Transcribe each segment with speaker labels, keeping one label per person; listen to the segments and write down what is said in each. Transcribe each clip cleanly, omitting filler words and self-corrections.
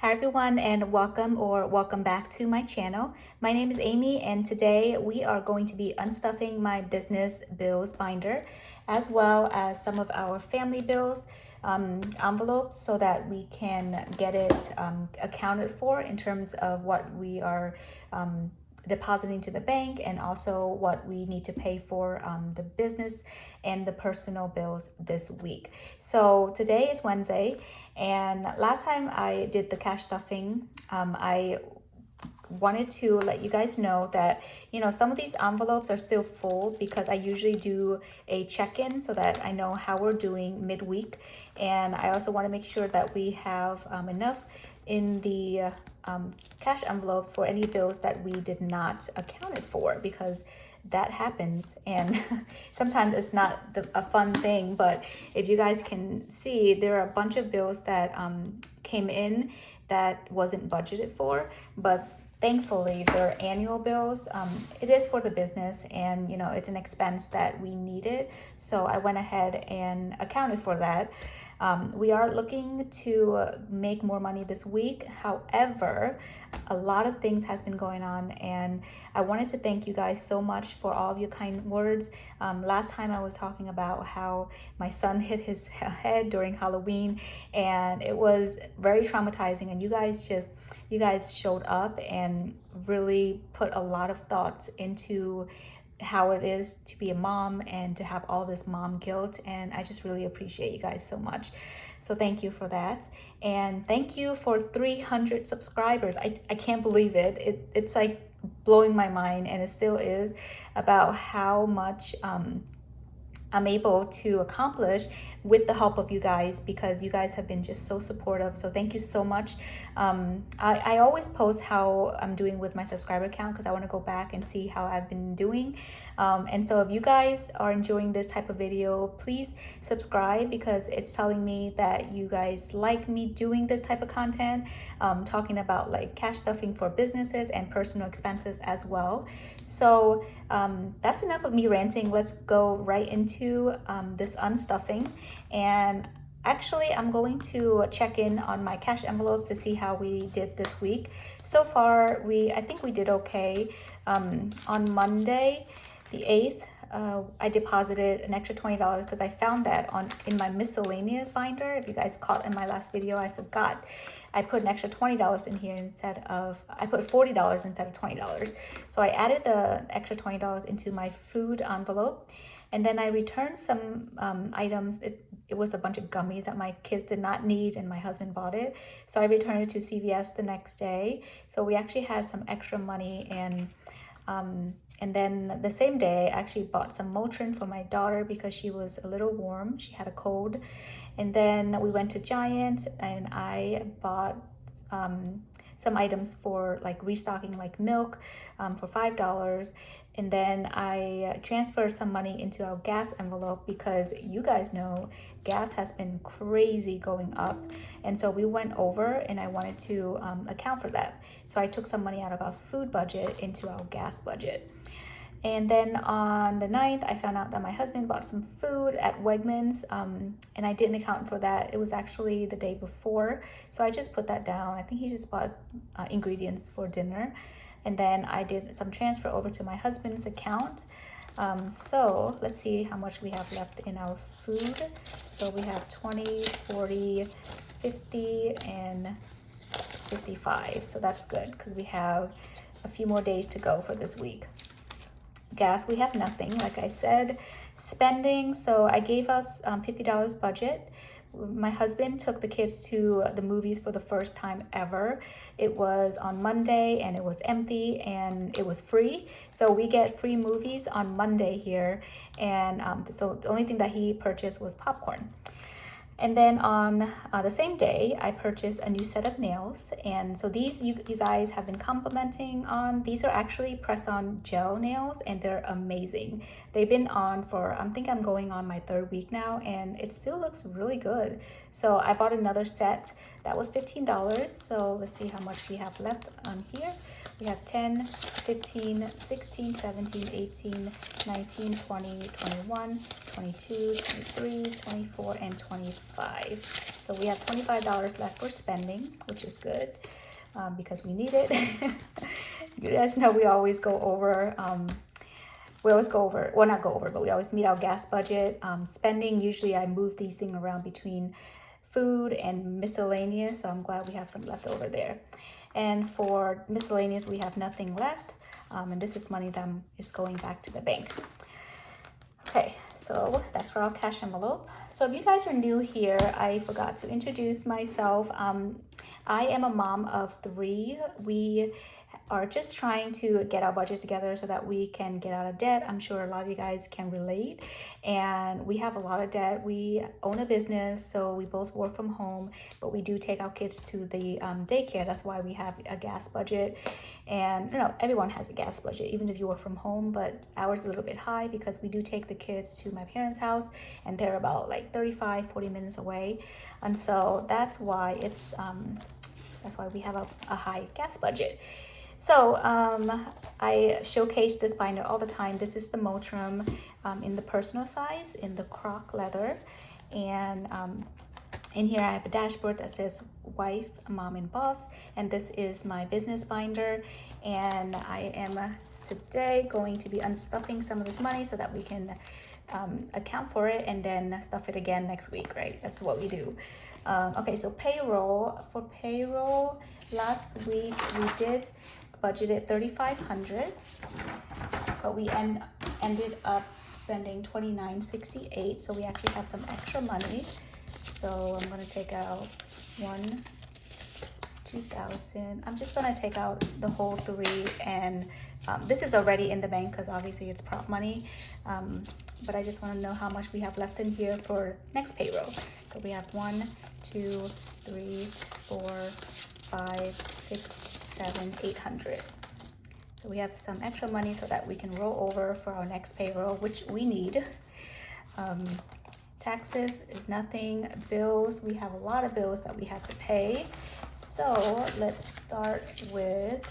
Speaker 1: Hi everyone, and welcome back to my channel. My name is Amy, and today we are going to be unstuffing my business bills binder as well as some of our family bills envelopes so that we can get it accounted for in terms of what we are depositing to the bank and also what we need to pay for the business and the personal bills this week. So today is Wednesday, and last time I did the cash stuffing, I wanted to let you guys know that some of these envelopes are still full because I usually do a check-in so that I know how we're doing midweek, and I also want to make sure that we have enough in the cash envelopes for any bills that we did not accounted for, because that happens and sometimes it's not a fun thing. But if you guys can see, there are a bunch of bills that came in that wasn't budgeted for, but thankfully they're annual bills. It is for the business, and it's an expense that we needed, so I went ahead and accounted for that. We are looking to make more money this week. However, a lot of things has been going on, and I wanted to thank you guys so much for all of your kind words. Last time I was talking about how my son hit his head during Halloween, and it was very traumatizing, and you guys showed up and really put a lot of thoughts into how it is to be a mom and to have all this mom guilt, and I just really appreciate you guys so much. So thank you for that, and thank you for 300 subscribers. I can't believe it's like blowing my mind, and it still is, about how much I'm able to accomplish with the help of you guys, because you guys have been just so supportive. So thank you so much. I always post how I'm doing with my subscriber count because I want to go back and see how I've been doing. And so if you guys are enjoying this type of video, please subscribe, because it's telling me that you guys like me doing this type of content, talking about like cash stuffing for businesses and personal expenses as well. So that's enough of me ranting. Let's go right into this unstuffing. And actually, I'm going to check in on my cash envelopes to see how we did this week. So far, I think we did okay. On Monday, the 8th, I deposited an extra $20 because I found that in my miscellaneous binder. If you guys caught in my last video, I forgot. I put an extra $20 in here I put $40 instead of $20. So I added the extra $20 into my food envelope. And then I returned some items. It was a bunch of gummies that my kids did not need, and my husband bought it. So I returned it to CVS the next day. So we actually had some extra money, and then the same day, I actually bought some Motrin for my daughter because she was a little warm. She had a cold. And then we went to Giant, and I bought some items for like restocking, like milk for $5. And then I transferred some money into our gas envelope because you guys know gas has been crazy going up. And so we went over, and I wanted to account for that. So I took some money out of our food budget into our gas budget. And then on the 9th, I found out that my husband bought some food at Wegmans, and I didn't account for that. It was actually the day before, so I just put that down. I think he just bought ingredients for dinner. And then I did some transfer over to my husband's account. So let's see how much we have left in our food. So we have 20, 40, 50, and 55. So that's good because we have a few more days to go for this week. Gas, we have nothing, like I said. Spending, so I gave us $50 budget. My husband took the kids to the movies for the first time ever. It was on Monday, and it was empty, and it was free. So we get free movies on Monday here. And so the only thing that he purchased was popcorn. And then on the same day, I purchased a new set of nails. And so these you guys have been complimenting on. These are actually press-on gel nails, and they're amazing. They've been on for, I think I'm going on my 3rd week now, and it still looks really good. So I bought another set that was $15. So let's see how much we have left on here. We have 10, 15, 16, 17, 18, 19, 20, 21, 22, 23, 24, and 25. So we have $25 left for spending, which is good because we need it. You guys know we always go over. Well, not go over, but we always meet our gas budget. Spending, usually I move these things around between food and miscellaneous, so I'm glad we have some left over there. And for miscellaneous, we have nothing left. And this is money that is going back to the bank. Okay, so that's for our cash envelope. So if you guys are new here, I forgot to introduce myself. I am a mom of 3. We are just trying to get our budget together so that we can get out of debt. I'm sure a lot of you guys can relate. And we have a lot of debt. We own a business, so we both work from home, but we do take our kids to the daycare. That's why we have a gas budget. And everyone has a gas budget, even if you work from home, but ours is a little bit high because we do take the kids to my parents' house, and they're about like 35-40 minutes away. And so that's why we have a high gas budget. So I showcase this binder all the time. This is the Motrum in the personal size, in the croc leather. And in here I have a dashboard that says wife, mom, and boss. And this is my business binder. And I am today going to be unstuffing some of this money so that we can account for it and then stuff it again next week, right? That's what we do. Okay, so payroll. For payroll, last week we did budgeted $3,500, but we ended up spending $2,968. So we actually have some extra money. So I'm gonna take out 2,000. I'm just gonna take out the whole 3, and this is already in the bank because obviously it's prop money. But I just want to know how much we have left in here for next payroll. So we have 1, 2, 3, 4, 5, 6, 7, 800. So we have some extra money so that we can roll over for our next payroll, which we need. Taxes is nothing. Bills, we have a lot of bills that we have to pay. So let's start with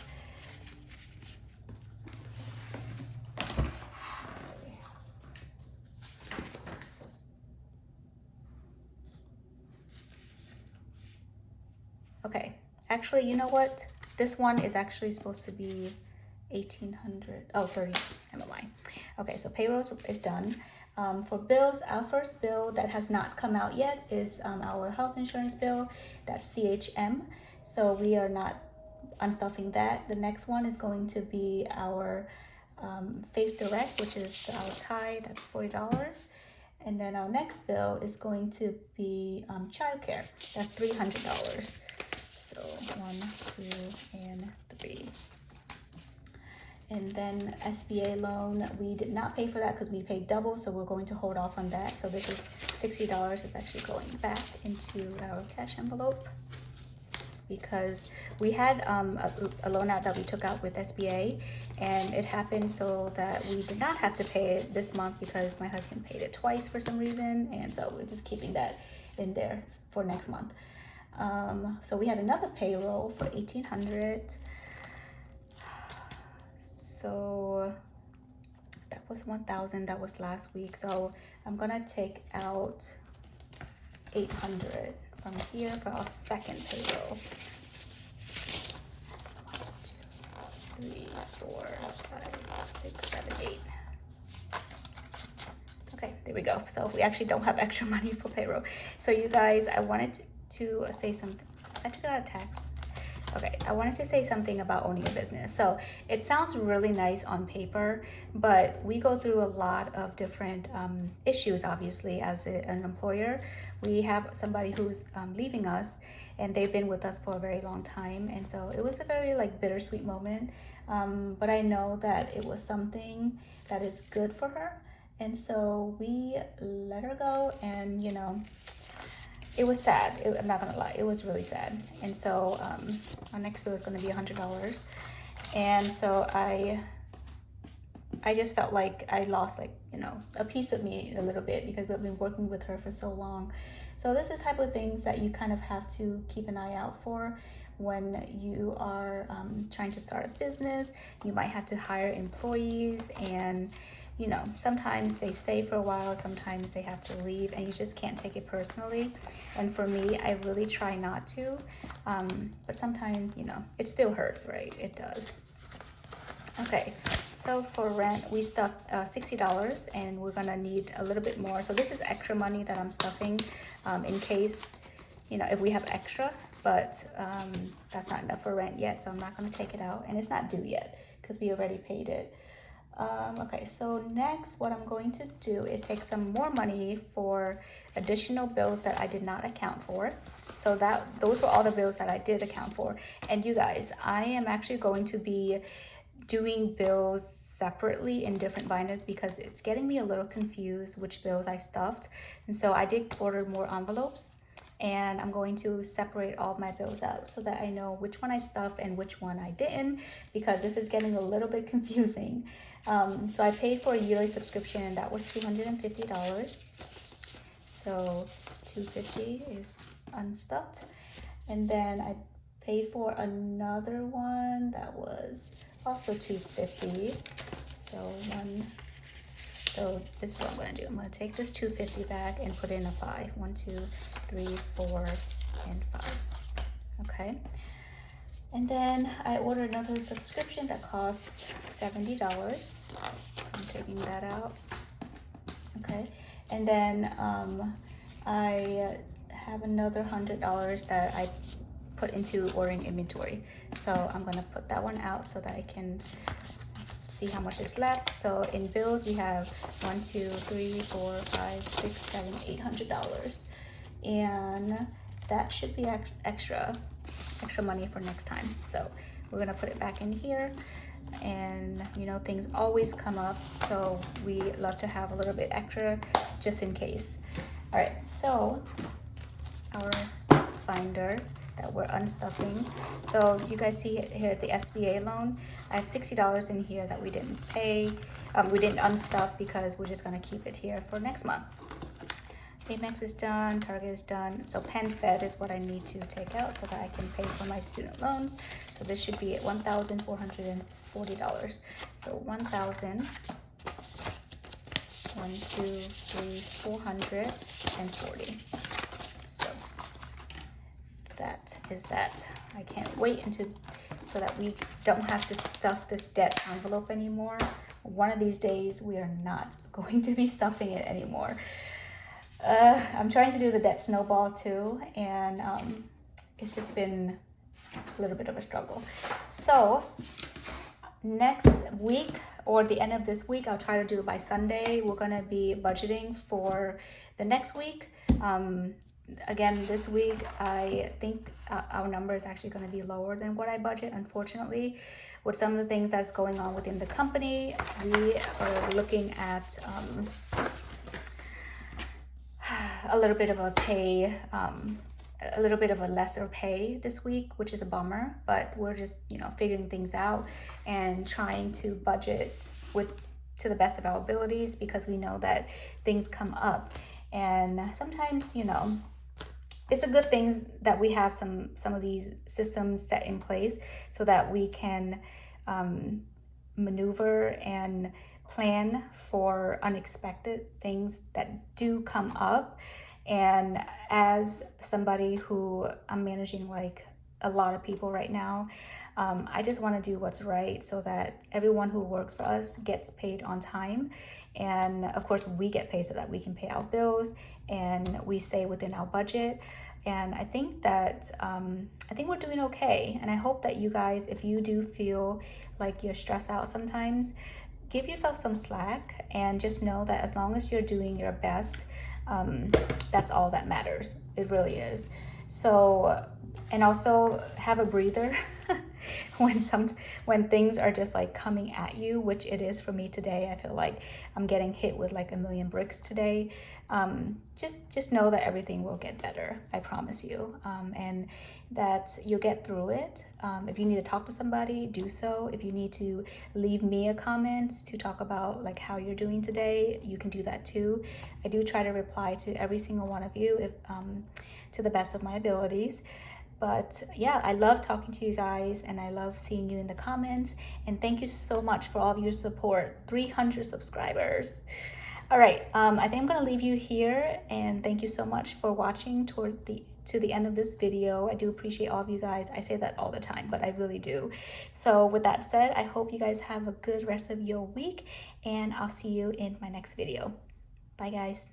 Speaker 1: okay. Actually, you know what? This one is actually supposed to be 1,800. Oh, 30. I'm lying. Okay, so payroll is done. For bills, our first bill that has not come out yet is our health insurance bill. That's CHM. So we are not unstuffing that. The next one is going to be our Faith Direct, which is our tie. That's $40. And then our next bill is going to be childcare. That's $300. So 1, 2, and 3. And then SBA loan, we did not pay for that because we paid double, so we're going to hold off on that. So this is $60 is actually going back into our cash envelope because we had a loan out that we took out with SBA, and it happened so that we did not have to pay it this month because my husband paid it twice for some reason, and so we're just keeping that in there for next month. So we had another payroll for $1,800. So that was 1,000. That was last week. So I'm gonna take out 800 from here for our second payroll. 1, 2, 3, 4, 5, 6, 7, 8. Okay, there we go. So we actually don't have extra money for payroll. So you guys, I wanted to say something. I took it out of tax. Okay, I wanted to say something about owning a business. So it sounds really nice on paper, but we go through a lot of different issues, obviously, as an employer. We have somebody who's leaving us, and they've been with us for a very long time. And so it was a very bittersweet moment. But I know that it was something that is good for her. And so we let her go, and it was sad. I'm not gonna lie, it was really sad. And so our next bill is gonna be $100. And so I just felt like I lost a piece of me a little bit because we've been working with her for so long. So this is type of things that you kind of have to keep an eye out for when you are trying to start a business. You might have to hire employees, and you know, sometimes they stay for a while, sometimes they have to leave, and you just can't take it personally. And for me, I really try not to, but sometimes, you know, it still hurts, right? It does. Okay, so for rent, we stuffed $60, and we're gonna need a little bit more. So this is extra money that I'm stuffing in case, you know, if we have extra, but that's not enough for rent yet, so I'm not gonna take it out, and it's not due yet because we already paid it. Okay, so next what I'm going to do is take some more money for additional bills that I did not account for. So those were all the bills that I did account for. And you guys, I am actually going to be doing bills separately in different binders because it's getting me a little confused which bills I stuffed. And so I did order more envelopes, and I'm going to separate all of my bills out so that I know which one I stuffed and which one I didn't, because this is getting a little bit confusing. So I paid for a yearly subscription, and that was $250. So $250 is unstuffed. And then I paid for another one that was also $250. So this is what I'm gonna do. I'm gonna take this $250 back and put in a 5. 1, 2, 3, 4, and 5. Okay. And then I ordered another subscription that costs $70. I'm taking that out. Okay. And then I have another $100 that I put into ordering inventory. So I'm gonna put that one out so that I can see how much is left. So in bills we have 1, 2, 3, 4, 5, 6, 7, $800, and that should be extra money for next time. So we're gonna put it back in here, and you know, things always come up, so we love to have a little bit extra just in case. All right, so our next binder that we're unstuffing. So you guys see it here, the SBA loan. I have $60 in here that we didn't pay. We didn't unstuff because we're just gonna keep it here for next month. Amex is done, Target is done. So PenFed is what I need to take out so that I can pay for my student loans. So this should be at $1,440. So 1,000, 1, 2, 3, 440. So that is that. I can't wait so that we don't have to stuff this debt envelope anymore. One of these days we are not going to be stuffing it anymore. I'm trying to do the debt snowball too, and it's just been a little bit of a struggle. So next week, or the end of this week, I'll try to do it by Sunday. We're gonna be budgeting for the next week. Again, this week, I think our number is actually gonna be lower than what I budget, unfortunately. With some of the things that's going on within the company, we are looking at a little bit of a lesser pay this week, which is a bummer, but we're just, you know, figuring things out and trying to budget to the best of our abilities, because we know that things come up, and sometimes, you know, it's a good thing that we have some of these systems set in place so that we can maneuver and plan for unexpected things that do come up. And as somebody who I'm managing like a lot of people right now, I just want to do what's right so that everyone who works for us gets paid on time. And of course we get paid so that we can pay our bills and we stay within our budget. And I think that I think we're doing okay. And I hope that you guys, if you do feel like you're stressed out sometimes, give yourself some slack and just know that as long as you're doing your best, that's all that matters. It really is. So, and also have a breather. when when things are just like coming at you, which it is for me today. I feel like I'm getting hit with like a million bricks today. Just know that everything will get better. I promise you, and that you'll get through it. If you need to talk to somebody, do so. If you need to leave me a comment to talk about like how you're doing today, you can do that too. I do try to reply to every single one of you, if to the best of my abilities. But yeah, I love talking to you guys, and I love seeing you in the comments. And thank you so much for all of your support. 300 subscribers. All right, I think I'm gonna leave you here, and thank you so much for watching to the end of this video. I do appreciate all of you guys. I say that all the time, but I really do. So with that said, I hope you guys have a good rest of your week, and I'll see you in my next video. Bye guys.